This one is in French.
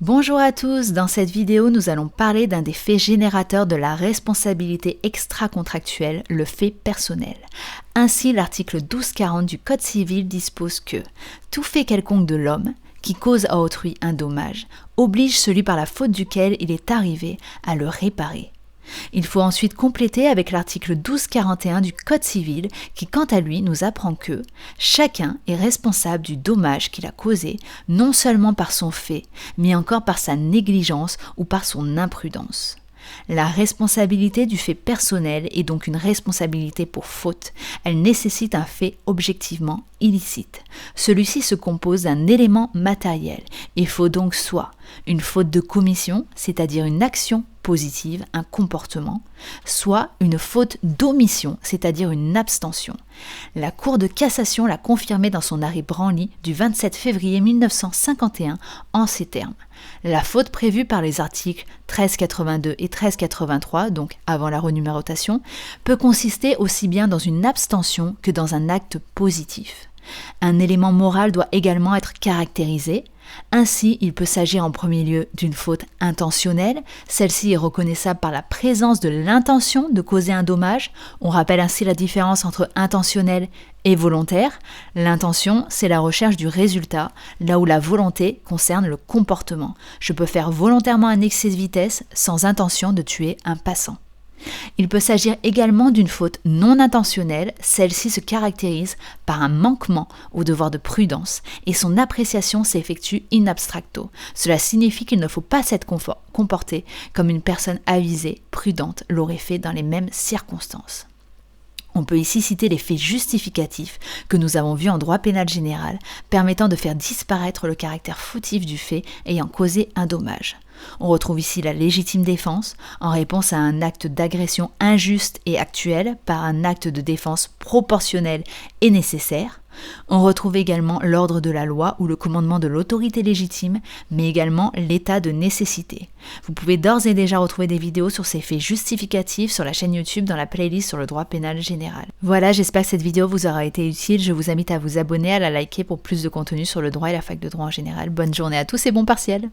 Bonjour à tous, dans cette vidéo nous allons parler d'un des faits générateurs de la responsabilité extra-contractuelle, le fait personnel. Ainsi, l'article 1240 du Code civil dispose que tout fait quelconque de l'homme qui cause à autrui un dommage oblige celui par la faute duquel il est arrivé à le réparer. Il faut ensuite compléter avec l'article 1241 du Code civil qui, quant à lui, nous apprend que chacun est responsable du dommage qu'il a causé, non seulement par son fait, mais encore par sa négligence ou par son imprudence. La responsabilité du fait personnel est donc une responsabilité pour faute. Elle nécessite un fait objectivement illicite. Celui-ci se compose d'un élément matériel. Il faut donc soit une faute de commission, c'est-à-dire une action positive, un comportement, soit une faute d'omission, c'est-à-dire une abstention. La Cour de cassation l'a confirmé dans son arrêt Branly du 27 février 1951 en ces termes. La faute prévue par les articles 1382 et 1383, donc avant la renumérotation, peut consister aussi bien dans une abstention que dans un acte positif. Un élément moral doit également être caractérisé. Ainsi, il peut s'agir en premier lieu d'une faute intentionnelle. Celle-ci est reconnaissable par la présence de l'intention de causer un dommage. On rappelle ainsi la différence entre intentionnel et volontaire. L'intention, c'est la recherche du résultat, là où la volonté concerne le comportement. Je peux faire volontairement un excès de vitesse sans intention de tuer un passant. Il peut s'agir également d'une faute non intentionnelle, celle-ci se caractérise par un manquement au devoir de prudence et son appréciation s'effectue in abstracto. Cela signifie qu'il ne faut pas s'être comporté comme une personne avisée, prudente, l'aurait fait dans les mêmes circonstances. On peut ici citer les faits justificatifs que nous avons vus en droit pénal général, permettant de faire disparaître le caractère fautif du fait ayant causé un dommage. On retrouve ici la légitime défense en réponse à un acte d'agression injuste et actuel par un acte de défense proportionnel et nécessaire. On retrouve également l'ordre de la loi ou le commandement de l'autorité légitime, mais également l'état de nécessité. Vous pouvez d'ores et déjà retrouver des vidéos sur ces faits justificatifs sur la chaîne YouTube dans la playlist sur le droit pénal général. Voilà, j'espère que cette vidéo vous aura été utile. Je vous invite à vous abonner, à la liker pour plus de contenu sur le droit et la fac de droit en général. Bonne journée à tous et bon partiel!